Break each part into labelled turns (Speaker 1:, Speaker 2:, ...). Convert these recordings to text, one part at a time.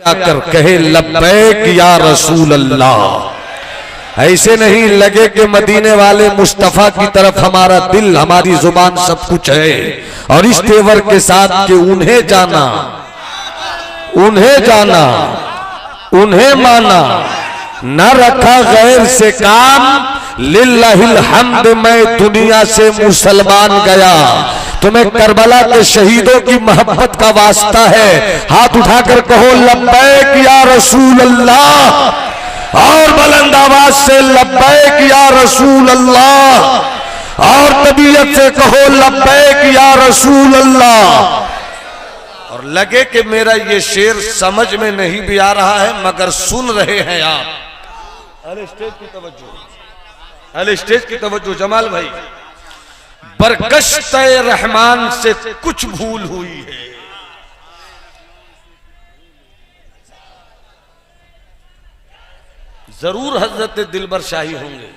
Speaker 1: आकर कहे लब्बैक या रसूल अल्लाह। ऐसे नहीं लगे कि मदीने वाले मुस्तफा की तरफ हमारा दिल हमारी जुबान सब कुछ है, और इस तेवर के साथ कि उन्हें जाना, उन्हें माना, न रखा गैर से काम, लिल्लाहिल हम्द मैं दुनिया से मुसलमान गया। तुम्हें करबला के शहीदों की मोहब्बत का वास्ता है, हाथ उठाकर कहो लब्बैक या रसूल अल्लाह, और बुलंद आवाज से लब्बैक या रसूल अल्लाह, और तबीयत से कहो लब्बैक या रसूल अल्लाह। और लगे कि मेरा ये शेर समझ में नहीं भी आ रहा है मगर सुन रहे हैं आप। अरे स्टेज की तवज्जो, अरे स्टेज की तवज्जो जमाल भाई। बरगश्त रहमान से कुछ भूल हुई है, जरूर हजरत दिलबर शाही होंगे,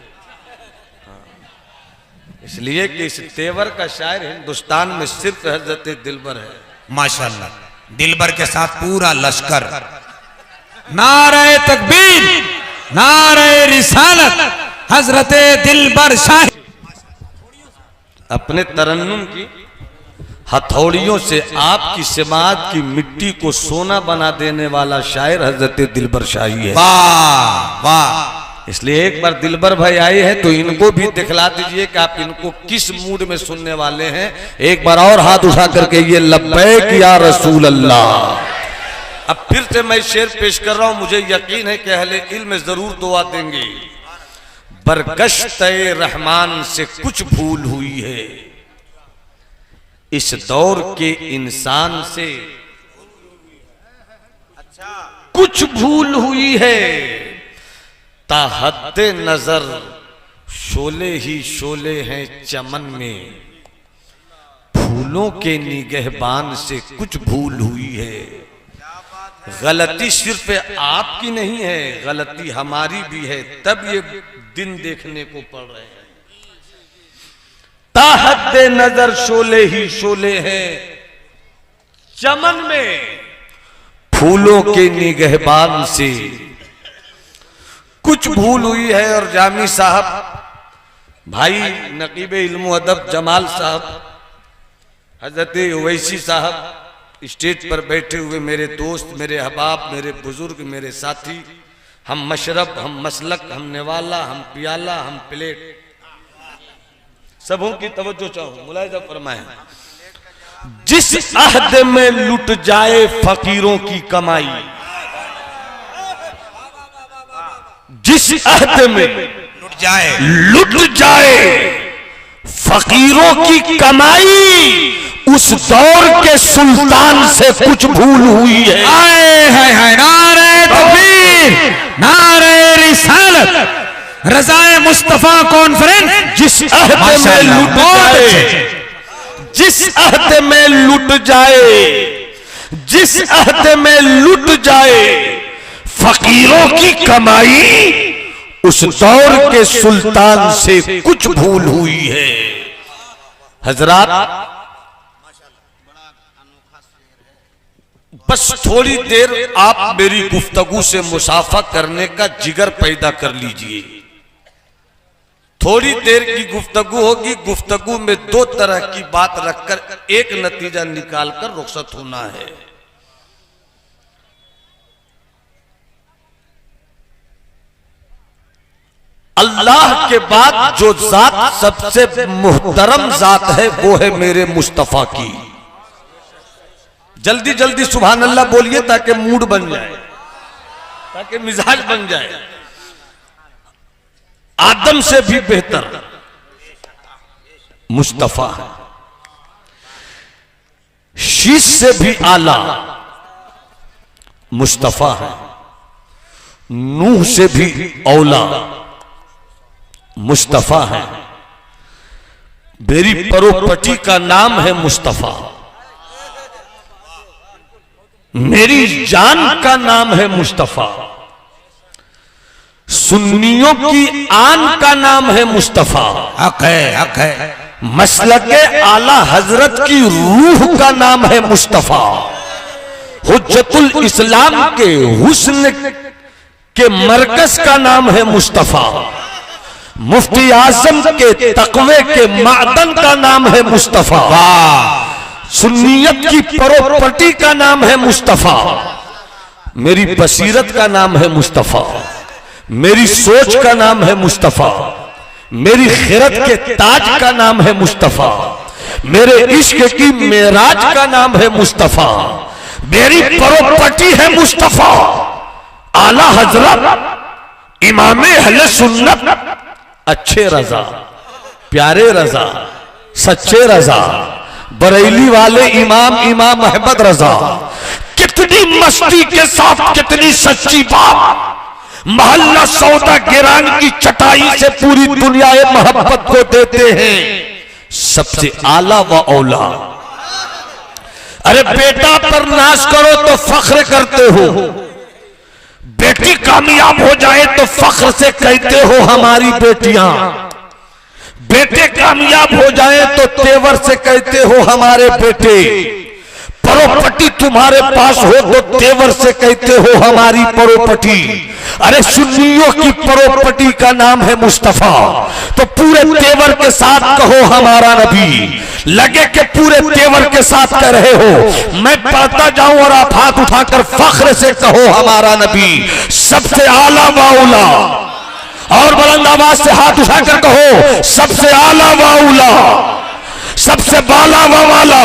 Speaker 1: इसलिए कि इस तेवर का शायर हिंदुस्तान में सिर्फ हजरत दिलबर है।
Speaker 2: माशाल्लाह, दिलबर के साथ पूरा लश्कर, नारे तकबीर, नारे रिसालत, हजरत दिलबर शाही।
Speaker 1: अपने तरन्नुम की हथौड़ियों से आपकी समाज की मिट्टी को सोना बना देने वाला शायर हजरत दिलबर शाही है।
Speaker 2: वाह वाह।
Speaker 1: इसलिए एक बार दिलबर भाई आए हैं तो इनको भी दिखला दीजिए कि आप इनको किस मूड में सुनने वाले हैं। एक बार और हाथ उठा करके ये लब्बैक या रसूल अल्लाह। अब फिर से मैं शेर पेश कर रहा हूं, मुझे यकीन है कि अहले इल्म जरूर दुआ देंगे। बरगश्त रहमान से कुछ भूल हुई है, इस दौर के इंसान से कुछ भूल हुई है। ताहद्दे नजर शोले ही शोले हैं चमन में, फूलों के निगहबान से कुछ भूल हुई है। गलती सिर्फ आपकी नहीं है, गलती हमारी भी है, तब ये दिन देखने को पड़ रहे हैं। ताहद्दे नजर शोले ही शोले हैं चमन में, फूलों के निगहबान से कुछ भूल हुई है। और जामी साहब भाई नकीब इल्म अदब जमाल साहब, हजरत उवैसी साहब स्टेज पर बैठे हुए मेरे दोस्त, मेरे अहबाब, मेरे बुजुर्ग, मेरे साथी, हम मशरब, हम मसलक, हम नेवाला, हम पियाला, हम प्लेट, सबों की तवज्जो चाहूं, मुलाहिजा फरमाएं। जिस अहद में लुट जाए फकीरों की कमाई, जिस अहद में लुट जाए फकीरों की कमाई, उस दौर के सुल्तान से कुछ भूल हुई है।
Speaker 2: आए है नारे तकबीर, नारे रिसालत, रज़ाए मुस्तफा कॉन्फ्रेंस।
Speaker 1: जिस अहद में लुट जाए, जिस अहद में लुट जाए, जिस अहद में लुट जाए फकीरों की कमाई, उस दौर के सुल्तान से कुछ भूल हुई है। हजरात, बस थोड़ी देर आप मेरी गुफ्तगू से मुसाफा करने का जिगर पैदा कर लीजिए। थोड़ी देर की गुफ्तगू होगी, गुफ्तगू में दो तरह की बात रखकर एक नतीजा निकालकर रुखसत होना है। अल्लाह के बाद जो जात सबसे मुहतरम जात है वो है मेरे मुस्तफा की। जल्दी जल्दी सुभान अल्लाह बोलिए ताकि मूड बन जाए, ताकि मिजाज बन जाए। आदम से भी बेहतर मुस्तफा है, शीश से भी आला मुस्तफा है, नूह से भी औला मुस्तफा है। मेरी परोपटी का नाम है मुस्तफा, मेरी जान का नाम है मुस्तफा, सुन्नियों की आन का नाम है मुस्तफा।
Speaker 2: हक है, हक है।
Speaker 1: मसलके आला हजरत की रूह का नाम है मुस्तफा। हुज्जतुल इस्लाम के हुस्न के मरकज का नाम है मुस्तफा। मुफ्ती आजम के तकवे के मादन का नाम है मुस्तफा। सुन्नियत की प्रॉपर्टी का नाम है मुस्तफा। मेरी बसीरत का नाम है मुस्तफा। मेरी सोच का नाम है मुस्तफा। मेरी खिरत के ताज का नाम है मुस्तफा। मेरे इश्क की मेराज का नाम है मुस्तफा। मेरी प्रॉपर्टी है मुस्तफा। आला हजरत इमामे अहले सुन्नत अच्छे रजा, प्यारे रजा, सच्चे रजा, बरेली वाले इमाम अहमद रजा। कितनी मस्ती के साथ कितनी सच्ची बात। महल्ला सौदा गिरान की चटाई से पूरी दुनिया मोहब्बत को देते हैं। सबसे आला व औला। अरे बेटा पर नाश करो तो फख्र करते हो, बेटी कामयाब हो जाए तो फख्र से कहते हो हमारी बेटियां। बेटे कामयाब हो जाए तो तेवर से कहते हो हमारे बेटे। प्रॉपर्टी तुम्हारे पास हो तो तेवर से कहते हो हमारी प्रॉपर्टी। अरे सुन्नियों की प्रॉपर्टी का नाम है मुस्तफा, तो पूरे तेवर के साथ कहो हमारा नबी। लगे कि पूरे तेवर के साथ कह रहे हो, मैं पढ़ता जाऊं और आप हाथ उठाकर फख्र से कहो हमारा नबी सबसे आला वाउला। और बुलंद आवाज से हाथ उठाकर कहो सबसे आला वाउला, सबसे बाला वाला,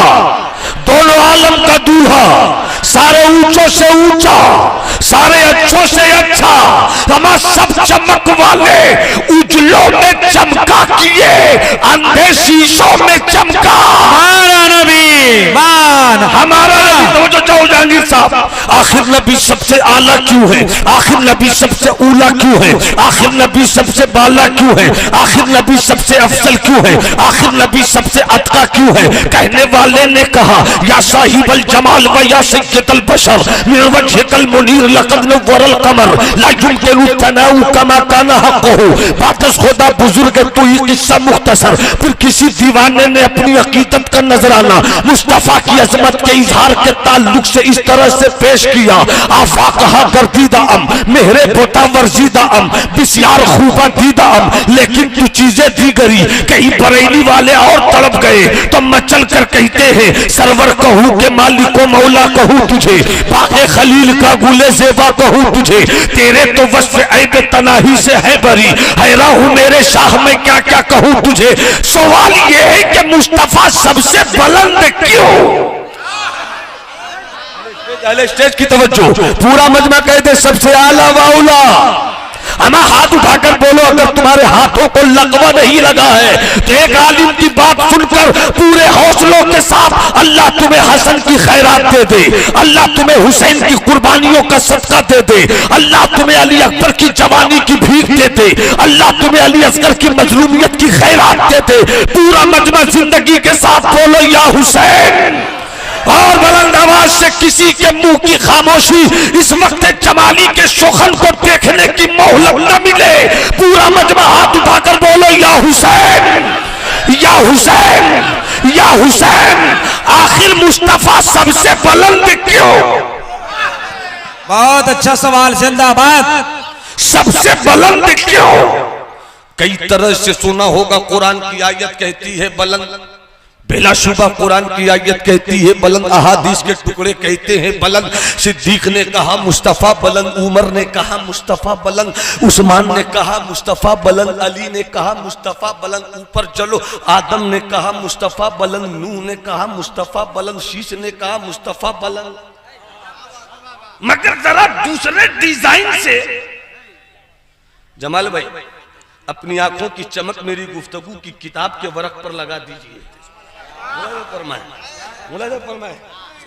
Speaker 1: दोनों आलम का दूल्हा, सारे ऊंचों से ऊंचा, सारे अच्छों से अच्छा, हमारा सब चमक वाले, उजलों में चमका किए, अंधे शीशों में चमका हमारा नबी। मान हमारा नबी। तो जाओ जहांगीर साहब, आखिर नबी सबसे आला क्यों है? आखिर नबी सबसे ऊला क्यों है? आखिर नबी सबसे बाला क्यों है? आखिर नबी सबसे अफजल क्यों है? आखिर नबी सबसे अतका क्यों है? कहने वाले ने कहा या साहिबल जमाल व या सय्यदल बशर मिन वजहिकल मुनीर लक़द नव्वरल कमर ला युमकिनु तनाउ कमा काना हक़्क़ुहु। बातस खुदा बुजुर्ग तू ही किस्सा मुख्तसर। फिर किसी दीवाने ने अपनी अकीदत का नजराना मुस्तफा की अजमत के इजहार के ताल्लुक से इस तरह से पेश किया। आफा कहा गर्दीदा अम मेहरे बोता वर्जीदा अम बिस्यार खूबा दीदा अम, लेकिन तू चीजें दी गई। कहीं बरेली वाले और तड़प गए तो मचल कर कहते हैं सरवर कहूं के मालिको मौला कहूं तुझे, बाके खलील का गुले ज़ेबा कहूं तुझे। तेरे तो वस्फ़ ऐब तनाही से है बरी, हैरा हूं मेरे शाह में क्या क्या कहूं तुझे। सवाल ये है कि मुस्तफा सबसे बुलंद क्यों? स्टेज की तवज्जो, पूरा मजमा कह दे सबसे आला वाउला। अमा हाथ उठाकर बोलो अगर तुम्हारे हाथों को लकवा नहीं लगा है तो एक आलिम की बात सुनकर पूरे हौसलों के साथ अल्लाह तुम्हें हसन की खैरात दे दे, अल्लाह तुम्हें हुसैन की कुर्बानियों का सदका दे दे, अल्लाह तुम्हें अली अकबर की जवानी की भीख दे दे, अल्लाह तुम्हें अली असगर की मजलूमियत की खैरात दे दे। पूरा मजमा जिंदगी के साथ बोलो या हुसैन। और बुलंद आवाज से किसी के मुंह की खामोशी इस वक्त जमाली के शोखन को देखने की मोहलत न मिले। पूरा मजमा हाथ उठाकर बोलो या हुसैन, या हुसैन, या हुसैन। आखिर मुस्तफा सबसे बुलंद क्यों?
Speaker 2: बहुत अच्छा सवाल, जिंदाबाद।
Speaker 1: सबसे बुलंद क्यों? कई तरह से सुना होगा, कुरान की आयत कहती है बुलंद, बेलाशुबा कुरान की आयत कहती है बुलंद, अहादीस के टुकड़े कहते हैं बुलंद। सिद्दीक ने कहा मुस्तफा बुलंद, उमर ने कहा मुस्तफा बुलंद, उस्मान ने कहा मुस्तफा बुलंद, अली ने कहा मुस्तफा बुलंद। ऊपर चलो, आदम ने कहा मुस्तफा बुलंद, नूह ने कहा मुस्तफा बुलंद, शीश ने कहा मुस्तफा बुलंद। मगर जरा दूसरे डिजाइन से। जमाल भाई अपनी आंखों की चमक मेरी गुफ्तगू की किताब के वरक पर लगा दीजिए।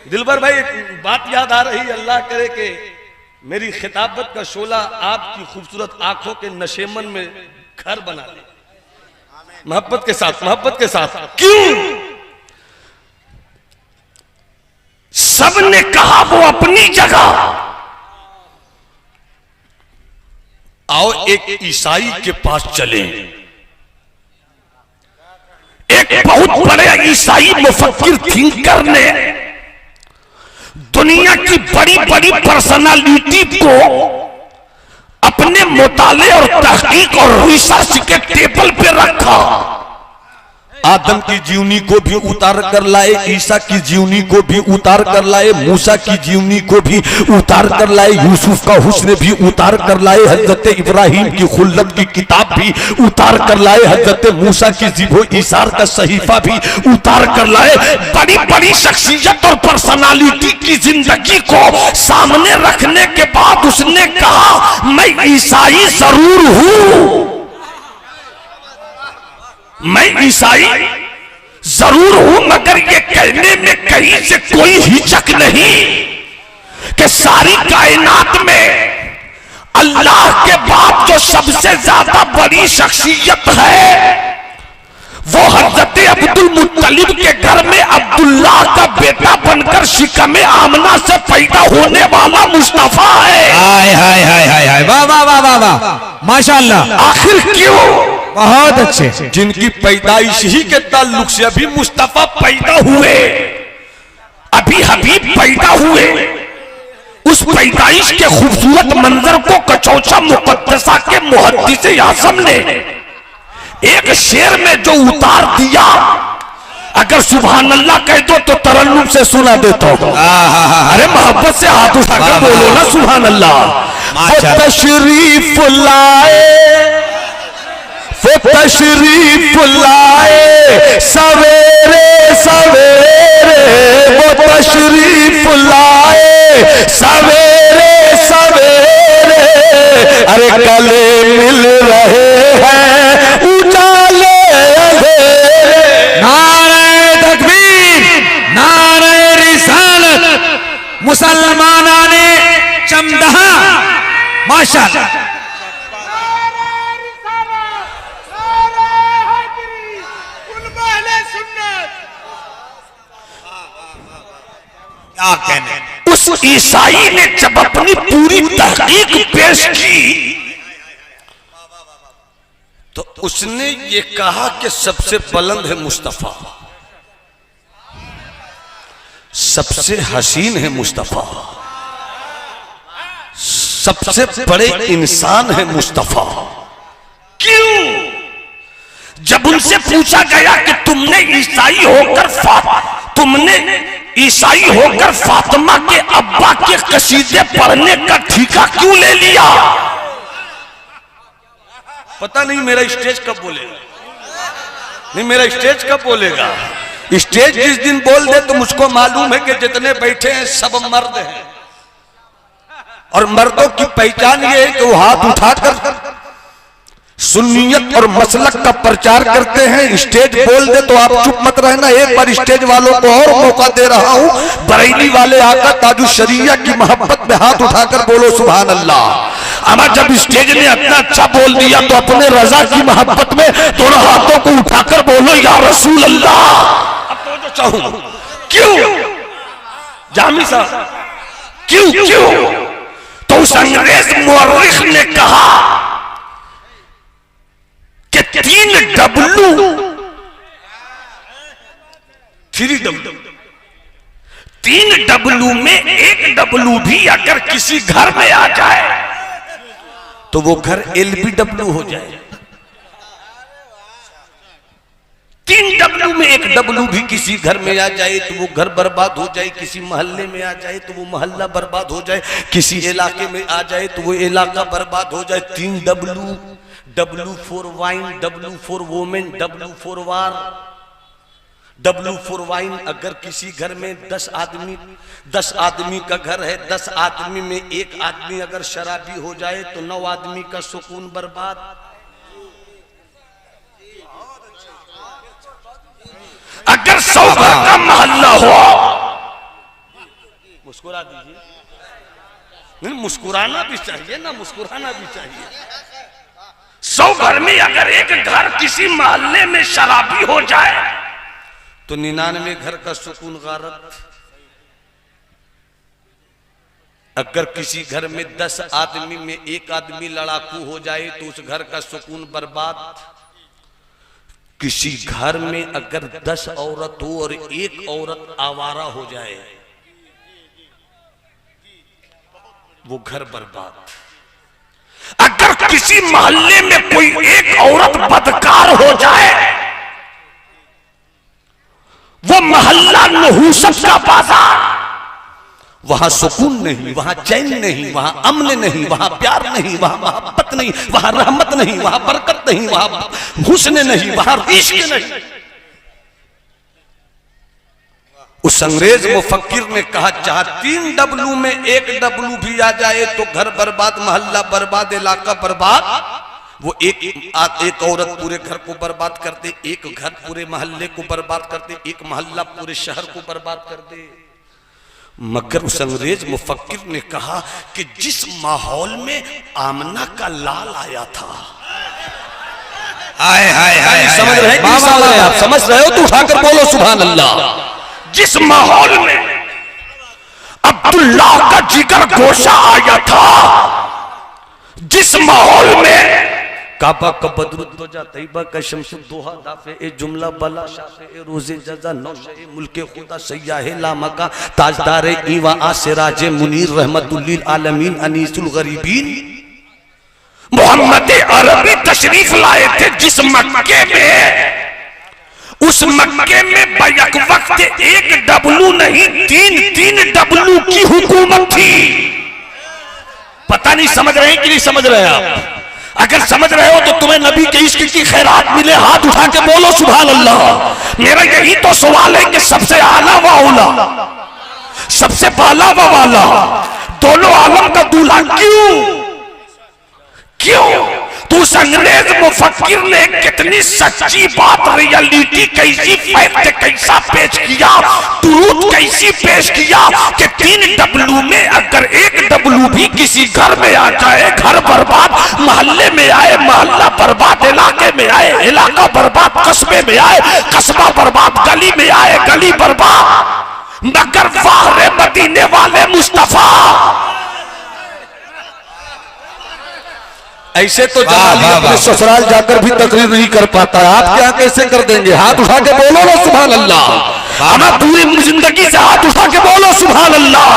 Speaker 1: दिलबर भाई एक बात याद आ रही, अल्लाह करे कि मेरी खिताबत का शोला आपकी खूबसूरत आंखों के नशेमन में घर बना ले, मोहब्बत के साथ, मोहब्बत के साथ। क्यों? सबने कहा वो अपनी जगह। आओ एक ईसाई के पास चले। एक बहुत बड़े ईसाई मुफक्किर थिंकर ने दुनिया की बड़ी बड़ी पर्सनालिटी को अपने मुताले और तहकीक और रिसर्च के टेबल पे रखा। आदम की जीवनी को भी उतार कर लाए, ईसा की जीवनी को भी उतार कर लाए, मूसा की जीवनी को भी उतार कर लाए, यूसुफ का हुस्न भी उतार कर लाए, हजरत इब्राहिम की खुल्लत की किताब भी उतार कर लाए, हजरत मूसा की ज़िबो इशार का सहीफा भी उतार कर लाए। बड़ी बड़ी शख्सियत और पर्सनालिटी की जिंदगी को सामने रखने के बाद उसने कहा मैं ईसाई जरूर हूं, मैं ईसाई जरूर हूं, मगर ये कहने में कहीं से कोई हिचक नहीं कि सारी कायनात में अल्लाह के बाद जो सबसे ज्यादा बड़ी शख्सियत है वो हजरत अब्दुल मुत्तलिब के घर में अब्दुल्लाह का बेटा बनकर शिकमे आमना से पैदा होने वाला मुस्तफा है।
Speaker 2: हाय हाय हाय हाय हाय, वाह वाह वाह वाह वाह, माशाअल्लाह।
Speaker 1: आखिर क्यों?
Speaker 2: बहुत अच्छे।
Speaker 1: जिनकी पैदाइश ही के ताल्लुक से अभी मुस्तफा पैदा हुए, अभी हबीब पैदा हुए, उस पैदाइश के खूबसूरत मंजर को कचौचा मुकद्दसा के मुहद्दिस आज़म ने एक शेर में जो उतार दिया, अगर सुभान अल्लाह कह दो तो तरन्नुम से सुना देता हूं। अरे मोहब्बत से हाथ उठाकर बोलो ना सुभान अल्लाह। वो तशरीफ लाए, वो तशरीफ लाए सवेरे सवेरे, वो तशरीफ लाए सवेरे सवेरे, अरे गले मिल रहे हैं उजाले अंधेरे।
Speaker 2: नारे तकबीर, नारे रिसालत, मुसलमाना ने चमदहा, माशाअल्लाह। क्या कहने।
Speaker 1: उस ईसाई ने जब अपनी पूरी तहकीक पेश की तो उसने ये कहा कि सबसे बुलंद है मुस्तफा, सबसे हसीन है मुस्तफा, सबसे बड़े इंसान है मुस्तफा। क्यों? जब उनसे पूछा गया कि तुमने ईसाई होकर फातिमा के अब्बा के कसीदे पढ़ने का ठेका क्यों ले लिया? पता नहीं मेरा स्टेज कब बोलेगा, नहीं मेरा स्टेज कब बोलेगा। स्टेज जिस दिन बोल दे तो मुझको मालूम है कि जितने बैठे हैं सब मर्द हैं, और मर्दों की पहचान ये है कि वो हाथ उठाकर सुन्नियत और मसलक का प्रचार करते हैं। स्टेज बोल दे तो आप चुप मत रहना। एक बार स्टेज वालों को और मौका दे रहा हूं, बरेली वाले आका ताजु शरिया की मोहब्बत में हाथ उठाकर बोलो सुभान अल्लाह। अमर जब स्टेज ने इतना अच्छा बोल दिया तो अपने रजा की मोहब्बत में दोनों हाथों को उठाकर बोलो या रसूल अल्लाह। अब तो जो चाहूं क्यों जामी साहब, क्यों क्यों? तो उस अंग्रेज मुअर्रिख ने कहा कि 3 डब्लू 3 डब्लू में 1 डब्लू भी अगर किसी घर में आ जाए तो वो घर LBW हो जाए। 3 डब्लू में 1 डब्लू भी किसी घर में आ जाए तो वो घर बर्बाद हो जाए, किसी मोहल्ले में आ जाए तो वो मोहल्ला बर्बाद हो जाए, किसी इलाके में आ जाए तो वो इलाका बर्बाद हो जाए। 3 W, W for wine, W for women, W for war, W for wine। अगर किसी घर में 10 आदमी का घर है, 10 आदमी में 1 आदमी अगर शराबी हो जाए तो 9 आदमी का सुकून बर्बाद। अगर 100 घर का मोहल्ला हो, मुस्कुरा दीजिए, नहीं मुस्कुराना भी चाहिए ना, मुस्कुराना भी चाहिए। 100 घर में अगर 1 घर किसी मोहल्ले में शराबी हो जाए तो 99 घर का सुकून गारत। अगर किसी घर में 10 आदमी में 1 आदमी लड़ाकू हो जाए तो उस घर का सुकून बर्बाद। किसी घर में अगर 10 औरत हो और 1 औरत आवारा हो जाए वो घर बर्बाद। अगर किसी मोहल्ले में कोई एक औरत बदकार हो जाए, वो मोहल्ला नहूसत का बाजार, वहां सुकून नहीं, वहां चैन नहीं, वहां अमन नहीं, वहां प्यार नहीं, वहां मोहब्बत नहीं, वहां रहमत नहीं, वहां बरकत नहीं, वहां हुस्न नहीं, वहां इश्क नहीं। उस अंग्रेज मुफक्किर ने कहा, चाहे 3 डब्लू में 1 डब्लू भी आ जाए तो घर बर्बाद, मोहल्ला बर्बाद, इलाका बर्बाद। वो एक औरत पूरे घर को बर्बाद कर दे, एक घर पूरे मोहल्ले को बर्बाद कर दे, एक मोहल्ला पूरे शहर को बर्बाद कर दे। मगर उस अंग्रेज मुफक्किर ने कहा कि जिस माहौल में आमना का लाल आया था,
Speaker 2: हाय हाय हाय,
Speaker 1: समझ रहे हैं? समझ रहे हैं? आप समझ रहे हो तो उठाकर बोलो सुभान अल्लाह। जिस माहौल में अब्दुल्ला का जिगर गोशा आया था, जिस माहौल में काबा का बदरुद्दोजा तैयबा का शमसुद्दोहा दाफे ए जुमला बला शाफे ए रोजे जजा नौशे मुल्के खुदा सय्याहे लामका ताजदार ईवा आसिराज मुनीर रहमतुल लिल आलमीन अनीसुल गरीबीन मोहम्मद अरबी तशरीफ लाए थे जिस मक्के में, उस मक्के में बैक वक्त 1 डब्लू नहीं 3 डब्लू की हुकूमत थी। पता नहीं समझ रहे हैं कि नहीं समझ रहे हैं आप? अगर समझ रहे हो तो तुम्हें नबी के इश्क की खैरात मिले, हाथ उठा के बोलो सुभान अल्लाह। मेरा यही तो सवाल है कि सबसे आला व औला, सबसे बाला व वाला, दोनों आलम का दूल्हा क्यों? तो उस अंग्रेज मुफक्किर ने कितनी सच्ची बात, रियलिटी कैसी, फैक्ट कैसा पेश किया, ट्रूथ कैसी पेश किया कि 3 डब्लू में अगर 1 डब्लू भी किसी घर में आ जाए, घर बर्बाद, मोहल्ले में आए मोहल्ला बर्बाद, इलाके में आए इलाका बर्बाद, कस्बे में आए कस्बा बर्बाद, गली में आए गली बर्बाद। मगर वाह मदीने वाले मुस्तफा, ऐसे तो जलाली अपने ससुराल जाकर भी तकरीर नहीं कर पाता, आप क्या कैसे कर देंगे? हाथ उठा के बोलो ना सुभान अल्लाह। हमें पूरी जिंदगी से हाथ उठा के बोलो सुभान अल्लाह।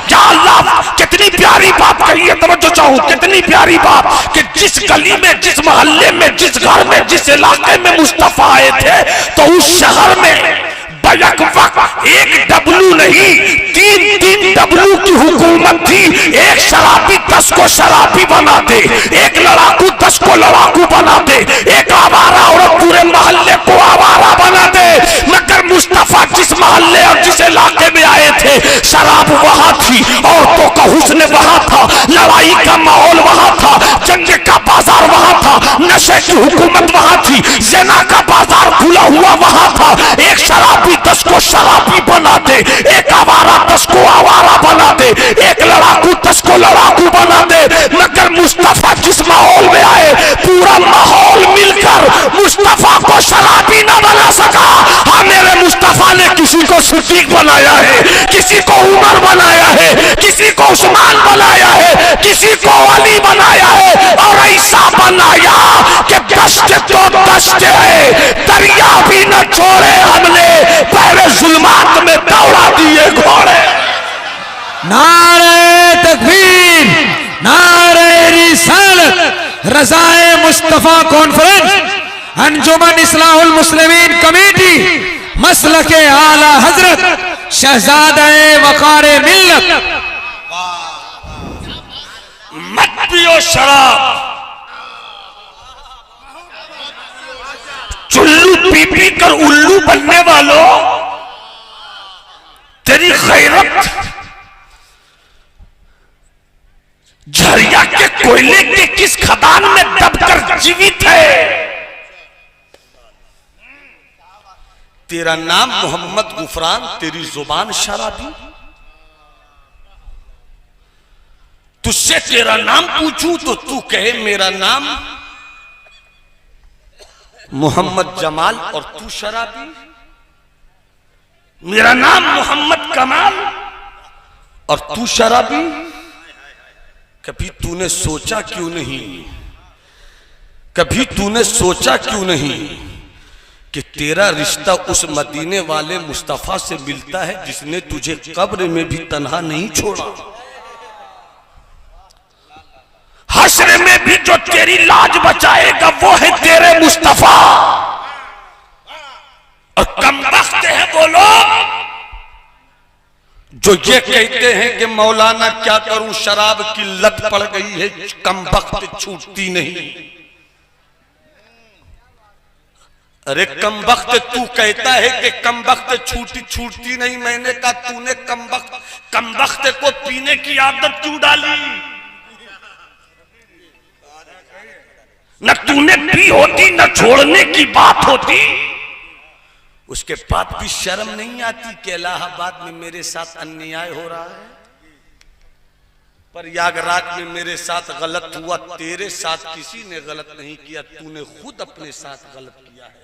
Speaker 1: क्या अल्लाह कितनी प्यारी बात कही है, तवज्जो चाहूं, कितनी प्यारी बात कि जिस गली में, जिस मोहल्ले में, जिस घर में, जिस इलाके में मुस्तफा आए थे, तो उस शहर में बैक वक्त 1 डब्लू नहीं 3 डब्लू की हुकूमत थी। एक शराबी 10 को शराबी बना दे, एक लड़ाकू 10 को लड़ाकू बना दे, एक आवारा औरत पूरे मोहल्ले को आवारा बना दे। मगर मुस्तफा जिस मोहल्ले और जिस इलाके में आए थे, शराब वहां थी, औरतों का हुस्न वहां था, लड़ाई का माहौल वहां था, जंग का बाजार वहां था, नशे की हुकूमत वहां थी, ज़िना का बाजार खुला हुआ वहां था। एक शराबी 10 को शराबी बना दे, एक आवारा 10 को आवारा बना दे, एक लड़ाकू 10 को लड़ाकू बना दे। मगर मुस्तफा जिस माहौल में आए, पूरा माहौल मिलकर मुस्तफा को शराबी न बना सका। हाँ, मेरे मुस्तफा ने किसी को सिद्दीक बनाया है, किसी को उमर बनाया है, किसी को उस्मान बनाया है, किसी को अली बनाया है, और ऐसा बनाया कि दश्त तो दश्त है, दरिया भी न छोड़े हमने, पहले जुल्मात में दौड़ा दिए घोड़े।
Speaker 2: नारे तकबीर, नारे रिसालत, रज़ाए मुस्तफा कॉन्फ्रेंस, अंजुमन इस्लाहुल मुस्लिमीन कमेटी, मसलके आला हजरत शहजादे वक़ारे मिल्लत।
Speaker 1: मत पियो शराब, चुल्लू पी पी कर उल्लू बनने वालों, तेरी गैरत झरिया के कोयले के किस खदान में दबकर जीवित है। तेरा नाम मोहम्मद गुफरान, तेरी जुबान शराबी। तुझसे तेरा नाम पूछूं तो तू कहे मेरा नाम मोहम्मद जमाल और तू शराबी। मेरा नाम मोहम्मद कमाल और तू शराबी। कभी तूने सोचा क्यों नहीं, कभी तूने सोचा क्यों नहीं कि तेरा रिश्ता उस मदीने वाले मुस्तफा से मिलता है जिसने तुझे कब्र में भी तन्हा नहीं छोड़ा। हश्र में भी जो तेरी लाज बचाएगा वो है तेरे मुस्तफा। और कमबख्त है वो लोग जो ये कहते हैं कि मौलाना क्या करूं, शराब की लत पड़ गई है, कमबख्त छूटती नहीं। अरे कमबख्त तू कहता है कि कमबख्त छूटती नहीं, मैंने कहा तूने कमबख्त को पीने की आदत क्यों डाली? न तूने पी होती न छोड़ने की बात होती, उसके बाद भी शर्म नहीं आती कि इलाहाबाद में मेरे साथ अन्याय हो रहा है, प्रयागराज में मेरे साथ गलत हुआ, तेरे साथ किसी ने गलत नहीं किया, तूने खुद अपने साथ गलत किया है।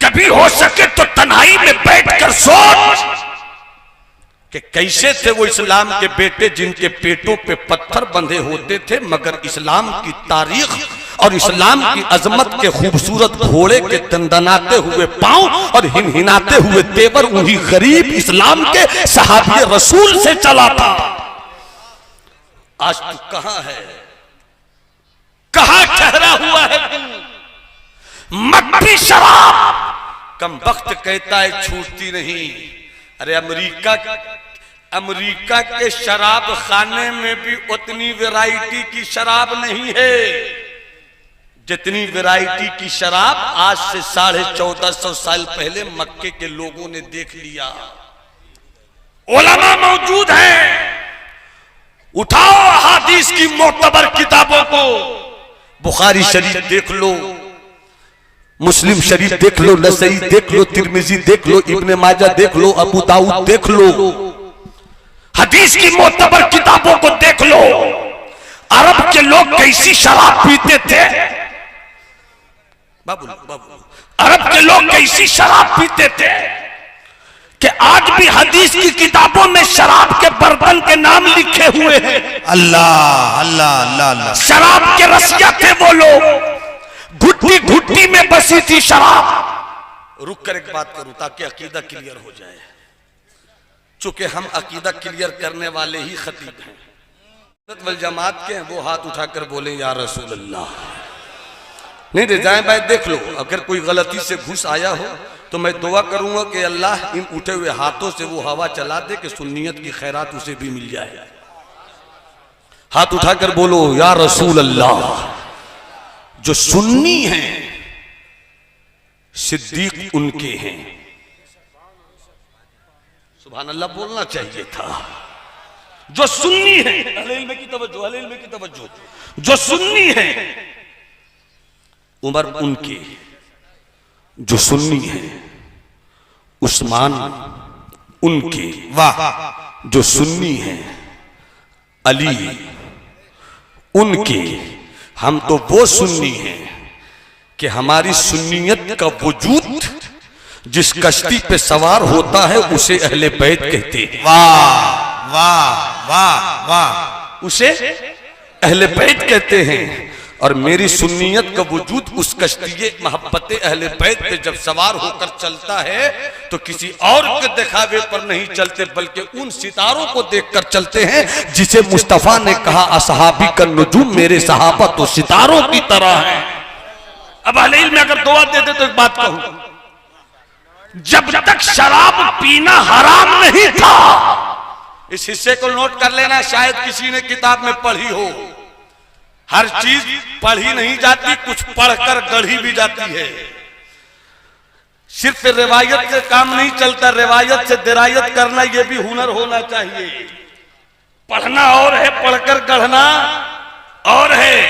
Speaker 1: कभी हो सके तो तन्हाई में बैठकर सोच कि कैसे थे वो इस्लाम के बेटे जिनके पेटों पे पत्थर बंधे होते थे, मगर इस्लाम की तारीख और इस्लाम की अजमत के खूबसूरत घोड़े के दंदनाते हुए पांव और हिनहिनाते हुए तेवर उन्हीं गरीब इस्लाम के सहाबी रसूल से चला था। आज तू कहां है, कहां ठहरा हुआ है तू? मक्खी शराब कमबख्त कहता है छूटती नहीं। अरे अमेरिका के शराब खाने में भी उतनी वैरायटी की शराब नहीं है जितनी वैरायटी की शराब आज से 1450 साल पहले मक्के के लोगों ने देख लिया। उलमा मौजूद हैं, उठाओ हदीस की मोतबर किताबों को, बुखारी शरीफ देख लो, मुस्लिम शरीफ देख लो, नसई देख लो, तिरमिजी देख लो, इब्ने माजा देख लो, अबू दाऊद देख लो, हदीस की मोतबर किताबों को देख लो। अरब के लोग कैसी शराब पीते थे, बाबू अरब के लोग कैसी शराब पीते थे कि आज भी हदीस की किताबों में शराब के बर्तन के नाम लिखे हुए हैं।
Speaker 2: अल्लाह अल्लाह अल्लाह अल्लाह।
Speaker 1: शराब के रसिया थे वो लोग, घुट्टी घुट्टी में बसी थी शराब। रुक कर एक बात करूं ताकि अकीदा क्लियर हो जाए, चूंकि हम अकीदा क्लियर करने वाले ही खतीब हैं, सुन्नत वल जमात के हैं, वो हाथ उठाकर बोले या रसूल अल्लाह। नहीं रे जाए भाई देख लो, अगर कोई गलती से घुस आया हो तो मैं दुआ करूंगा कि अल्लाह इन उठे हुए हाथों से वो हवा चला दे कि सुन्नियत की खैरात उसे भी मिल जाए। हाथ उठाकर बोलो या रसूल अल्लाह। जो सुन्नी हैं सिद्दीक उनके हैं, सुभान अल्लाह बोलना चाहिए था। जो सुन्नी है, अहले इल्म की तवज्जो, अहले इल्म की तवज्जो, जो सुन्नी है उमर उनके, जो सुन्नी है उस्मान उनके,
Speaker 2: वाह,
Speaker 1: जो सुन्नी है अली उनके। हम तो वो सुन्नी हैं कि हमारी सुन्नियत का वजूद जिस कश्ती पे सवार होता है उसे अहले बैत कहते हैं।
Speaker 2: वाह वाह वाह वाह,
Speaker 1: उसे अहले बैत कहते हैं। और मेरी सुन्नियत का वजूद उस कश्ती मोहब्बत अहले बैत पे जब सवार होकर चलता है तो किसी और के दिखावे पर नहीं चलते, बल्कि उन सितारों को देखकर चलते हैं जिसे मुस्तफा ने कहा असहाबी का नुजूम, मेरे सहाबा तो सितारों की तरह है। अब अहले इल्म में अगर दुआ देते तो एक बात कहूं, जब तक शराब पीना हराम नहीं था, इस हिस्से को नोट कर लेना, शायद किसी ने किताब में पढ़ी हो। हर चीज पढ़ी नहीं जाती, कुछ पढ़कर गढ़ी भी जाती है। सिर्फ रिवायत से काम नहीं चलता, रिवायत से दिरायत करना यह भी हुनर होना चाहिए। पढ़ना और है, पढ़कर गढ़ना और है।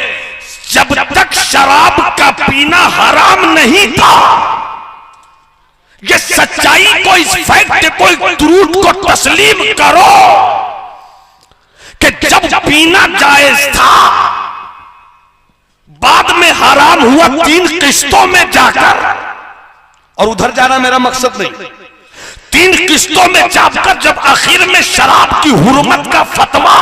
Speaker 1: जब तक शराब का पीना हराम नहीं था, ये सच्चाई को, इस फैक्ट को, इस दुरूद को तस्लीम करो कि जब पीना जायज था, बाद में हराम हुआ 3 किस्तों में जाकर। और उधर जाना मेरा मकसद नहीं, 3 किस्तों में जाकर जब आखिर में शराब की हुर्मत का फतवा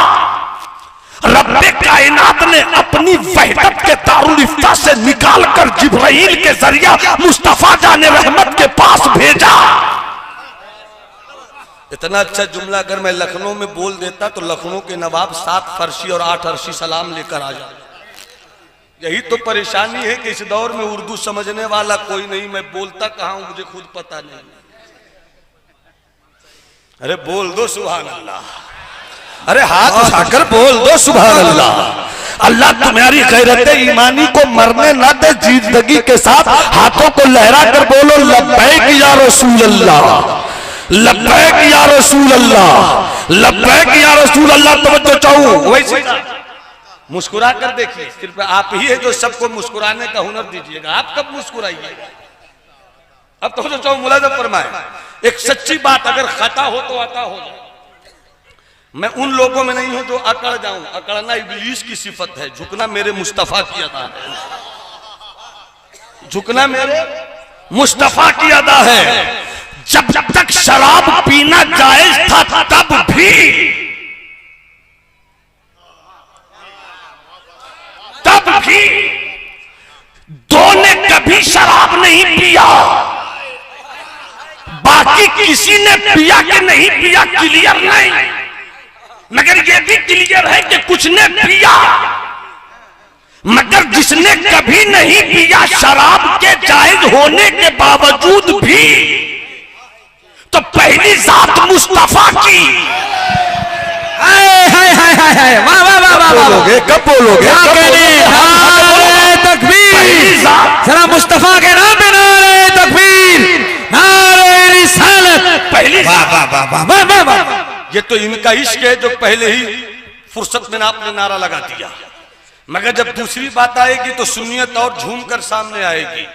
Speaker 1: रब्बे कायनात ने अपनी वहदत के दारुल इफ्ता से निकालकर जिब्राइल के जरिया मुस्तफा जाने रहमत के पास भेजा। इतना अच्छा जुमला अगर मैं लखनऊ में बोल देता तो लखनऊ के नवाब 7 फरसी और 8 अरसी सलाम लेकर आ जाते। यही तो परेशानी है कि इस दौर में उर्दू समझने वाला कोई नहीं। मैं बोलता कहाँ हूं मुझे खुद पता नहीं। अरे बोल दो सुभान अल्लाह। अरे हाथ उठाकर बोल दो सुभान अल्लाह। अल्लाह तुम्हारी गैरत ईमानी को मरने ना दे, जिंदगी के साथ हाथों को लहरा कर बोलो लब्बैक या रसूल अल्लाह, लब्बैक या रसूल अल्लाह, लब्बैक या रसूल अल्लाह। तवज्जो चाहूं वैसे मुस्कुरा कर देखिए। सिर्फ आप ही है जो सबको मुस्कुराने का हुनर दीजिएगा। आप कब मुस्कुराइएगा? अब तो चाहूं मुलाज़ा फरमाए, एक सच्ची बात अगर खता हो तो अता हो जाए। मैं उन लोगों में नहीं हूं जो अकड़ जाऊं। अकड़ना इब्लीस की सिफत है, झुकना मेरे मुस्तफा की अदा है। झुकना मेरे मुस्तफा की अदा है। जब तक शराब पीना जायज था तब भी दो ने कभी शराब नहीं पिया। बाकी किसी ने पिया कि नहीं पिया क्लियर नहीं, मगर ये भी क्लियर है कि कुछ ने पिया। मगर जिसने कभी नहीं पिया शराब के जायज होने के बावजूद भी, तो पहली जात मुस्तफा की।
Speaker 2: वाह वाह वाह वाह।
Speaker 1: बोलोगे कब बोलोगे?
Speaker 2: तकबीर। जरा मुस्तफा के नाम पे नारे तकबीर, नारे रिसालत।
Speaker 1: पहली
Speaker 2: वाह वाह वाह वाह वाह वाह।
Speaker 1: ये तो इनका इश्क है जो पहले ही फुर्सत में आपने नारा लगा दिया। मगर जब दूसरी बात आएगी तो सुन्नियत और झूम कर सामने आएगी।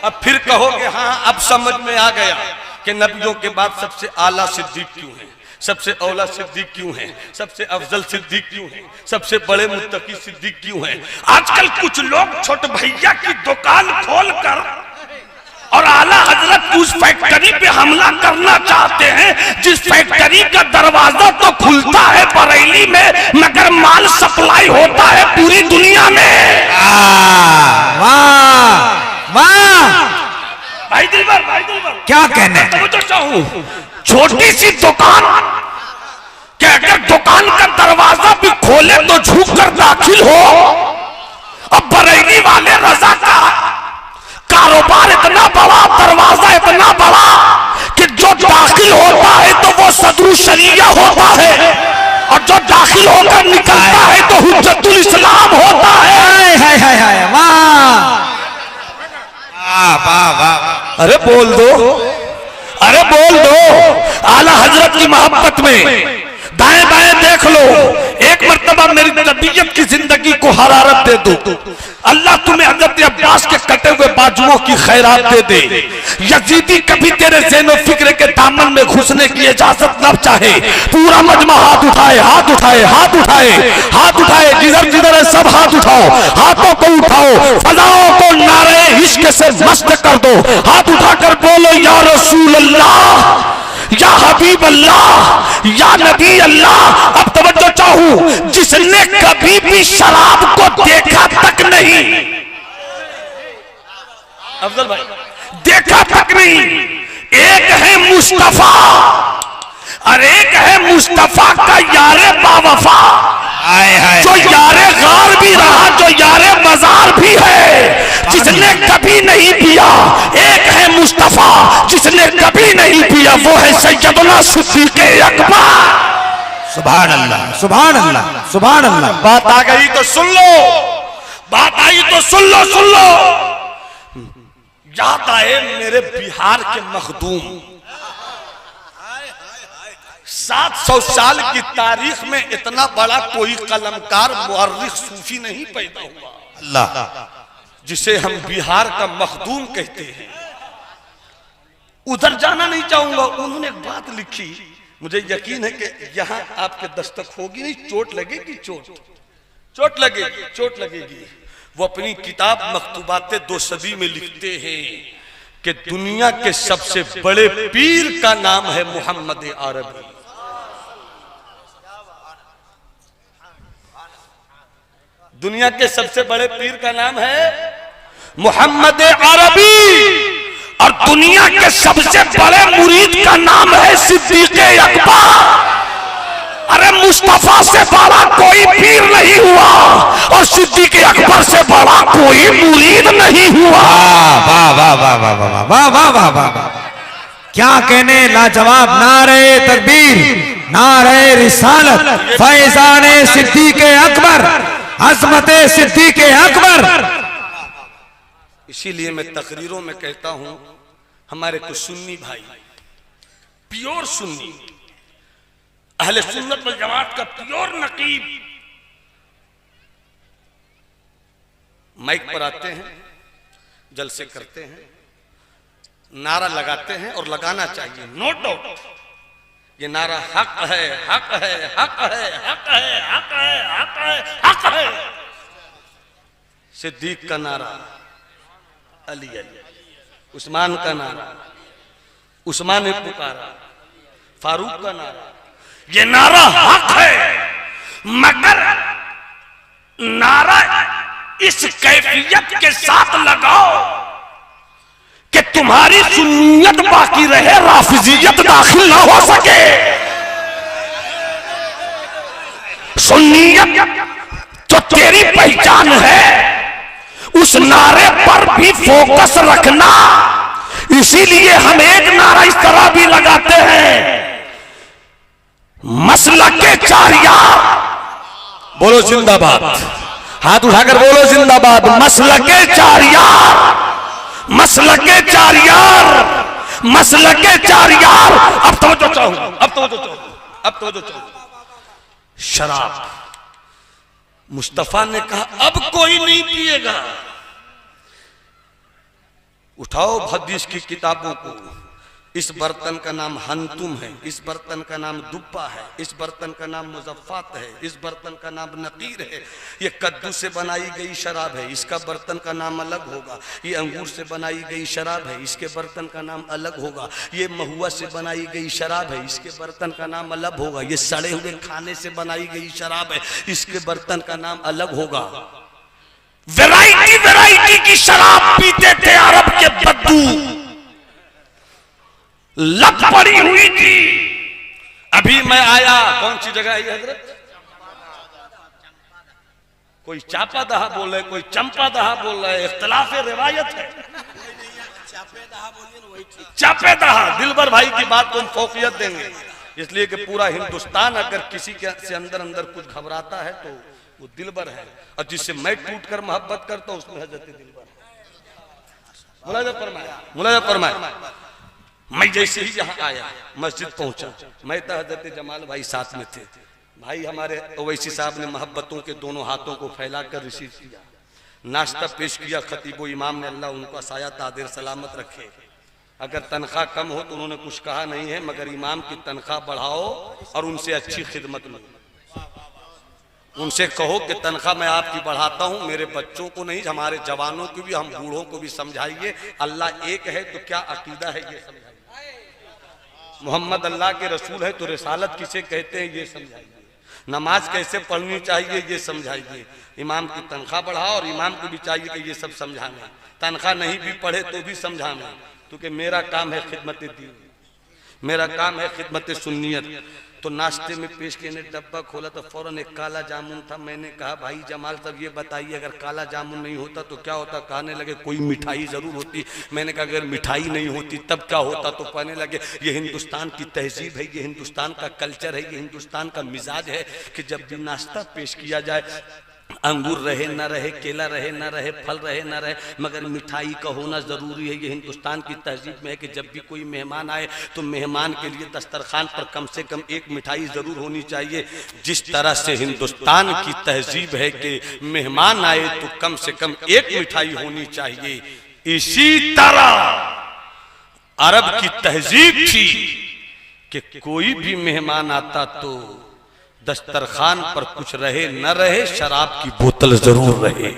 Speaker 1: अब फिर कहोगे हाँ अब समझ में आ गया कि नबियों के बाद सबसे आला सिद्दीक क्यों है, सबसे औला सिद्दीक क्यों है, सबसे अफजल सिद्दीक क्यों है, सबसे बड़े मुत्तकी सिद्दीक क्यों है। आजकल कुछ लोग छोटे भैया की दुकान खोलकर और आला हजरत उस फैक्ट्री पे हमला करना चाहते हैं जिस फैक्ट्री का दरवाजा तो खुलता है बरेली में, मगर माल सप्लाई होता है पूरी दुनिया में।
Speaker 2: वाह वाह।
Speaker 1: भाई दिलबर
Speaker 2: क्या कहने?
Speaker 1: तो चाहूं छोटी सी दुकान कि अगर दुकान का दरवाजा भी खोले तो झुक कर दाखिल हो। अब बरेली वाले रजा का कारोबार इतना बड़ा, दरवाजा इतना बड़ा कि जो दाखिल होता है तो वो सदरुल शरिया होता है, और जो दाखिल होकर निकलता है तो हुज्जतुल इस्लाम होता है।
Speaker 2: वाह वाह वाह।
Speaker 1: अरे बोल दो, अरे बोल दो। आला हजरत की मोहब्बत में दाएं बाएं देख लो। एक मर्तबा मेरी तबीयत की जिंदगी को हरारत दे दो। अल्लाह तुम्हें हजरत अब्बास के कटे हुए बाजुओं की खैरात दे दे। यजीदी कभी तेरे ज़हन फिक्र के दामन में घुसने की इजाजत न चाहे। पूरा मजमा हाथ उठाए, हाथ उठाए, हाथ उठाए, हाथ उठाए। जिधर जिधर है सब हाथ उठाओ, हाथों को उठाओ, फजाओं को नारे इश्क से मस्त कर दो। हाथ उठाकर बोलो या रसूल अल्लाह, या हबीब अल्लाह, या नबी अल्लाह। अब तवज्जो चाहूं, जिसने कभी भी शराब को देखा तक नहीं, अफजल भाई देखा तक नहीं। एक है मुस्तफा और एक है मुस्तफा का यारे बावफा, जो यारे गार भी रहा, जो यारे मजार भी है। जिसने कभी नहीं पिया, एक है मुस्तफा जिसने कभी नहीं पिया, वो है सैयदना सिद्दीक़ अकबर।
Speaker 2: सुभान अल्लाह, सुभान अल्लाह, सुभान अल्लाह।
Speaker 1: बात आ गई तो सुन लो, बात आई तो सुन लो, सुन लो। याद आए मेरे बिहार के मखदूम, 700 साल की तारीख में इतना बड़ा कोई कलमकार मुअर्रिख सूफी नहीं पैदा हुआ
Speaker 2: अल्लाह,
Speaker 1: जिसे हम बिहार का मखदूम कहते हैं। उधर जाना नहीं चाहूंगा। उन्होंने एक बात लिखी, मुझे यकीन है कि यहां आपके दस्तक होगी नहीं, चोट लगेगी, चोट लगेगी, चोट लगेगी। वो अपनी किताब मकतूबात 2 सदी में लिखते हैं कि दुनिया के सबसे बड़े पीर का नाम है मोहम्मद अरबी। दुनिया के सबसे बड़े पीर का नाम है मोहम्मद अरबी, और दुनिया के सबसे बड़े मुरीद का नाम है सिद्दीक अकबर। अरे मुस्तफा से बड़ा कोई पीर नहीं हुआ और सिद्दीक अकबर से बड़ा कोई मुरीद नहीं हुआ।
Speaker 2: वाह वाह वाह वाह वाह वाह वाह वाह वाह, क्या कहने, लाजवाब। नारे तकबीर, नारे रिसालत, फैजाने सिद्दीक अकबर, अजमत सिद्दीक अकबर।
Speaker 1: इसीलिए मैं तकरीरों में कहता हूं, हमारे कुछ सुन्नी भाई, प्योर सुन्नी, अहले सुन्नत वल जमात का प्योर नकीब, माइक पर आते हैं, जलसे करते हैं, नारा लगाते हैं और लगाना चाहिए, नो डाउट। ये नारा हक है, हक है, हक है, हक है, हक है, हक है, हक है। सिद्दीक का नारा, अली अली, उस्मान का नारा, उस्मान ने पुकारा, फारूक का नारा, ये नारा हक है, मगर नारा इस कैफियत के साथ लगाओ कि तुम्हारी सुन्नियत बाकी रहे, राफिजियत दाखिल ना हो सके। सुन्नियत जो तेरी पहचान है, उस नारे पर भी फोकस रखना। इसीलिए हम एक नारा इस तरह भी लगाते हैं, मसलके चार यार, बोलो जिंदाबाद, हाथ उठाकर बोलो जिंदाबाद। मसलके चार यार, मसलके चार यार, मसलके चार यार। अब तो जो चाहूं, अब तो जो चाहूं, अब तो जो चाहूं। शराब, मुस्तफा ने कहा अब कोई नहीं पिएगा। उठाओ हदीस की किताबों को, इस बर्तन का नाम हंतुम है, इस बर्तन का नाम दुब्बा है, इस बर्तन का नाम मुजफ्फात है, इस बर्तन का नाम नकीर है। ये कद्दू से बनाई गई शराब है, इसका बर्तन का नाम अलग होगा। ये अंगूर से बनाई गई शराब है, इसके बर्तन का नाम अलग होगा। ये महुआ से बनाई गई शराब है, इसके बर्तन का नाम अलग होगा। ये सड़े हुए खाने से बनाई गई शराब है, इसके बर्तन का नाम अलग होगा। वैरायटी वैरायटी की शराब पीते थे अरब के बद्दू, लत पड़ी हुई थी। अभी मैं आया, कौन सी जगह है हजरत? कोई चापा दहा बोल रहे, कोई चंपा दहा बोल रहे, इख्तिलाफ रिवायत है। चापे दहा, दिलबर भाई की बात को हम फौकियत देंगे, इसलिए कि पूरा हिंदुस्तान अगर किसी के से अंदर अंदर कुछ घबराता है तो वो दिलबर है, और जिससे मैं टूट कर मोहब्बत करता हूं उसमें हजरत दिलबर। मुलाजा फरमाया, मुलाजा फरमाया। मैं जैसे ही यहाँ आया, मस्जिद पहुंचा, मैं तो हजरत जमाल भाई साथ में थे। भाई हमारे ओवैसी साहब ने मोहब्बतों के दोनों हाथों को फैलाकर रिसीव किया, नाश्ता पेश किया। खतीबो इमाम ने, अल्लाह उनका साया तादिर सलामत रखे। अगर तनख्वाह कम हो तो उन्होंने कुछ कहा नहीं है, मगर इमाम की तनख्वाह बढ़ाओ और उनसे अच्छी खिदमत लो। उनसे कहो कि तनख्वाह मैं आपकी बढ़ाता हूं, मेरे बच्चों को नहीं, हमारे जवानों को भी, हम बूढ़ों को भी समझाइए अल्लाह एक है तो क्या अकीदा है ये समझाइए। मोहम्मद अल्लाह के रसूल है तो रिसालत किसे कहते हैं ये समझाइए। नमाज कैसे पढ़नी चाहिए ये समझाइए। इमाम की तनख्वाह बढ़ाओ और इमाम को भी चाहिए कि ये सब समझाना। तनख्वाह नहीं भी पढ़े तो भी समझाना, क्योंकि मेरा काम है खिदमत दीन, मेरा काम है खिदमत सुन्नियत। तो नाश्ते में पेश किए ने डब्बा खोला तो फौरन एक काला जामुन था। मैंने कहा भाई जमाल साहब ये बताइए अगर काला जामुन नहीं होता तो क्या होता? कहने लगे कोई मिठाई जरूर होती। मैंने कहा अगर मिठाई नहीं होती तब क्या होता? तो कहने लगे ये हिंदुस्तान की तहजीब है, ये हिंदुस्तान का कल्चर है, ये हिंदुस्तान का मिजाज है कि जब भी नाश्ता पेश किया जाए अंगूर रहे ना रहे, केला रहे ना रहे, फल रहे ना रहे, मगर मिठाई का होना ज़रूरी है। ये हिंदुस्तान की तहजीब में है कि जब भी कोई मेहमान आए तो मेहमान के लिए दस्तरखान पर कम से कम एक मिठाई ज़रूर होनी चाहिए। जिस तरह से हिंदुस्तान की तहजीब है कि मेहमान आए तो कम से कम एक मिठाई होनी चाहिए, इसी तरह अरब की तहजीब थी कि कोई भी मेहमान आता तो दस्तरखान पर कुछ रहे न रहे, शराब की बोतल जरूर रहे।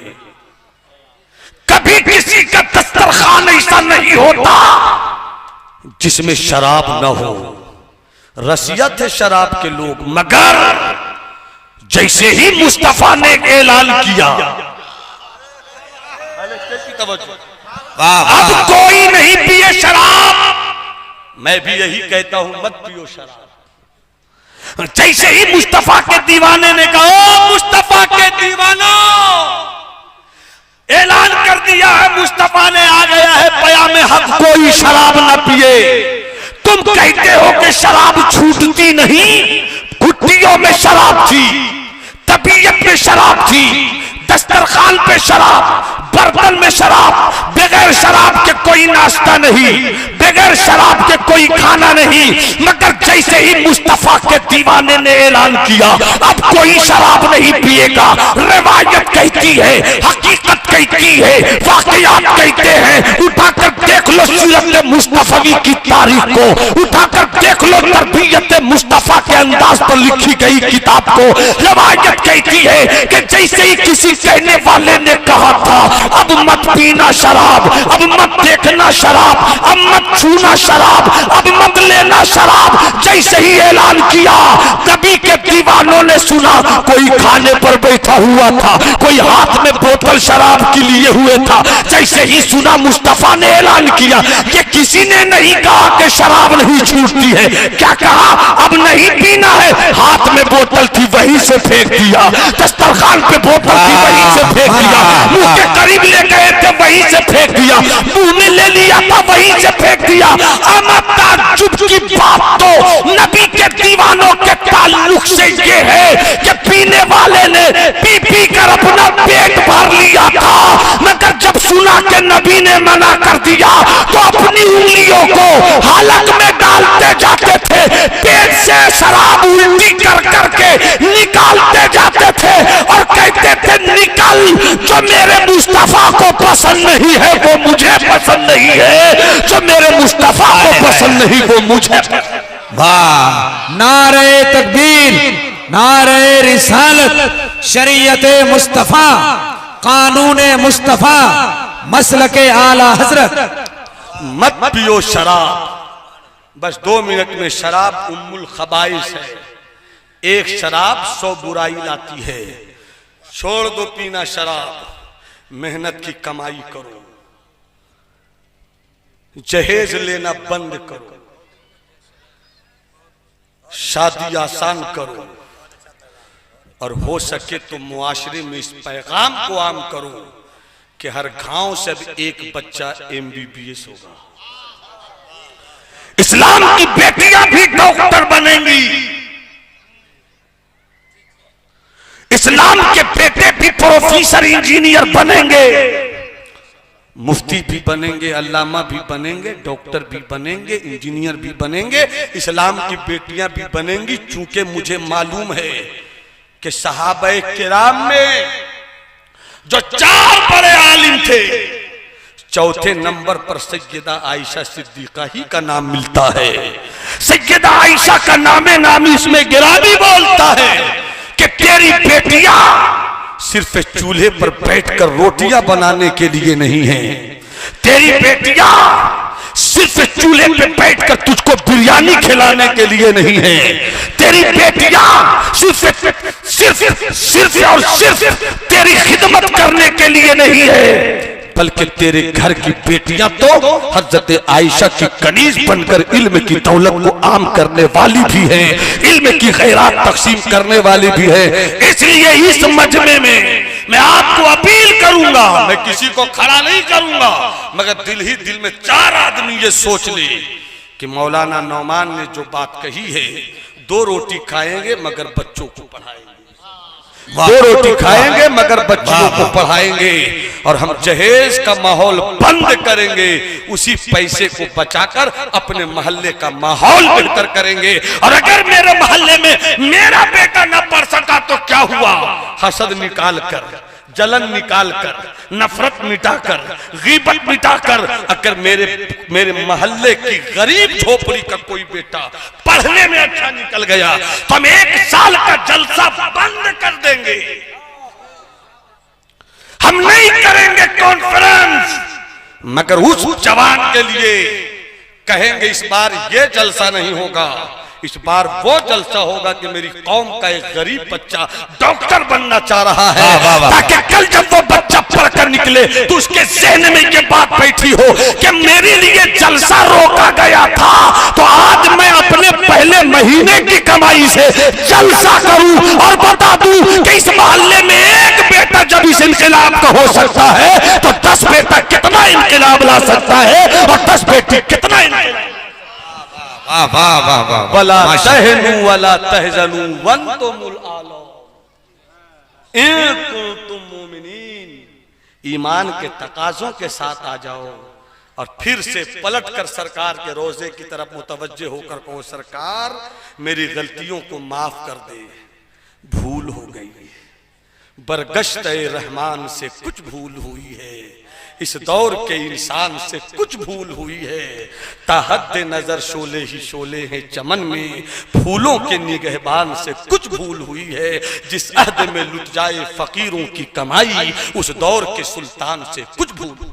Speaker 1: कभी किसी का दस्तरखान ऐसा नहीं होता जिसमें शराब न हो। रसियत है शराब के लोग, मगर जैसे ही मुस्तफा ने ऐलान किया, अब कोई नहीं पिए शराब। मैं भी यही कहता हूं, मत पियो शराब। जैसे ही मुस्तफा के दीवाने ने कहा, मुस्तफा के दीवानों, ऐलान कर दिया है, मुस्तफा ने आ गया है पयामे हक, कोई शराब ना पिए। तुम कहते हो कि शराब छूटती नहीं, घुट्टियों में शराब थी, तबीयत में शराब थी, दस्तरखान पे शराब, बर्तन में शराब, बगैर शराब के कोई नाश्ता नहीं, बगैर शराब के कोई खाना नहीं। मगर जैसे ही मुस्तफा के दीवाने ने ऐलान किया अब कोई शराब नहीं पिएगा, रिवायत कहती है, हकीकत कहती है, वाकयात कहते हैं, उठाकर देख लो सीरत मुस्तफवी की तारीख को, उठाकर देख लो तरबियत मुस्तफा के अंदाज पर लिखी गई किताब को। रिवायत कहती है कि जैसे ही किसी कहने वाले ने कहा था अब मत पीना शराब, अब मत देखना शराब, अब मत छूना शराब, अब मत लेना शराब, जैसे ही ऐलान किया नबी के दीवानों ने सुना, कोई खाने पर बैठा हुआ था, कोई हाथ में बोतल शराब की लिए हुए था, जैसे ही सुना मुस्तफा ने ऐलान किया कि किसी ने नहीं कहा कि शराब नहीं छूटती है, क्या कहा, अब नहीं पीना है, हाथ में बोतल थी वहीं से फेंक दिया, दस्तरखान पे बोतल थी वहीं से फेंक दिया, मुंह के करीब ले गए थे वहीं से फेंक दिया, मुंह में ले लिया था वहीं से फेंक दिया। ताज्जुब की बात तो नबी के दीवानों के ताल्लुक से ये है कि पीने वाले ने पी पी कर अपना पेट भर लिया था, मगर जब सुना कि नबी ने मना कर दिया तो अपनी उंगलियों को हलक में डालते जाते थे, पेट से शराब उल्टी कर करके निकालते जाते थे और कहते थे निकल, जो मेरे मुस्तफा को पसंद नहीं है वो मुझे पसंद नहीं है, जो मेरे मुस्तफा को पसंद नहीं वो मुझे।
Speaker 2: वाह, नारे तकबीर, नारे रिसालत, शरीयत मुस्तफा, कानून मुस्तफा, मसलके आला हजरत।
Speaker 1: मत पियो शराब, बस 2 मिनट में शराब उम्मुल खबाइस है, एक शराब 100 बुराई लाती है। छोड़ दो पीना शराब, मेहनत की कमाई करो, जहेज लेना बंद करो, शादी आसान करो, और हो सके तो मुआशरे में इस पैगाम को आम करो कि हर गांव से अब एक बच्चा MBBS होगा। इस्लाम की बेटियां भी डॉक्टर बनेंगी, इस्लाम के बेटे भी प्रोफेसर इंजीनियर बनेंगे, मुफ्ती भी बनेंगे, अल्लामा भी बनेंगे, डॉक्टर भी बनेंगे, इंजीनियर भी बनेंगे, इस्लाम की बेटियां भी बनेंगी। चूंकि मुझे मालूम है कि सहाबा किराम में जो 4 बड़े आलिम थे, चौथे नंबर पर सैयदा आयशा सिद्दीका ही का नाम मिलता है। सैयदा आयशा का नामे नामी इसमें गिरामी बोलता है कि तेरी बेटियां सिर्फ चूल्हे पर बैठकर रोटियां बनाने के लिए नहीं है, तेरी बेटियां सिर्फ चूल्हे पे बैठकर तुझको बिरयानी खिलाने के लिए नहीं है, तेरी बेटियां सिर्फ और सिर्फ तेरी खिदमत करने के लिए नहीं है, बल्कि तेरे घर की बेटियां तो हजरत आयशा की कनीज बनकर इल्म की दौलत को आम करने वाली भी हैं, इल्म की खैरात तकसीम करने वाली भी है। इसलिए इस मजमे में मैं आपको अपील करूंगा, मैं किसी को खड़ा नहीं करूंगा, मगर दिल ही दिल में 4 आदमी ये सोच ले कि मौलाना नौमान ने जो बात कही है, 2 रोटी खाएंगे मगर बच्चों को पढ़ाएंगे, 2 रोटी खाएंगे मगर बच्चों को पढ़ाएंगे, और हम जहेज का माहौल बंद करेंगे, उसी पैसे को बचाकर अपने मोहल्ले का माहौल बेहतर करेंगे। और अगर मेरे मोहल्ले में मेरा बेटा न पढ़ सका तो क्या हुआ, हसद निकाल कर, जलन निकाल कर, नफरत मिटाकर, गीबत मिटाकर, अगर मेरे मोहल्ले की गरीब झोपड़ी का कोई बेटा पढ़ने में अच्छा निकल गया तो हम 1 साल का जलसा बंद कर देंगे, हम नहीं करेंगे कॉन्फ्रेंस, मगर उस जवान के लिए कहेंगे इस बार ये जलसा नहीं होगा, इस बार वो जलसा होगा कि मेरी कौम का एक गरीब बच्चा डॉक्टर बनना चाह रहा है, ताकि कल जब वो बच्चा पढ़कर कर निकले तो उसके जहन में ये बात बैठी हो कि मेरे लिए जलसा रोका गया था, तो आज मैं अपने पहले महीने की कमाई से जलसा करूं और बता दूं कि इस मोहल्ले में एक बेटा जब इस इनकलाब का हो सकता है तो 10 बेटा कितना इनकलाब ला सकता है और 10 बेटे कितना इनकलाब।
Speaker 2: वाह वाह वाह वाह,
Speaker 1: वला
Speaker 2: माशाअल्लाह।
Speaker 1: तहनु वला तहजनु वंतुमुल आला इन कुंतुम मुमिनीन। ईमान के तकाजों के साथ आ जाओ और फिर से पलटकर सरकार के रोजे की तरफ मुतवज्जे होकर कहो, सरकार मेरी गलतियों को माफ कर दे, भूल हो गई, बरगश्त-ए रहमान से कुछ भूल हुई है, इस दौर के इंसान से कुछ भूल हुई है, ताहद नजर शोले ही शोले हैं चमन में, फूलों के निगहबान से कुछ भूल हुई है, जिस अहद में लुट जाए फकीरों की कमाई, उस दौर के सुल्तान से कुछ भूल।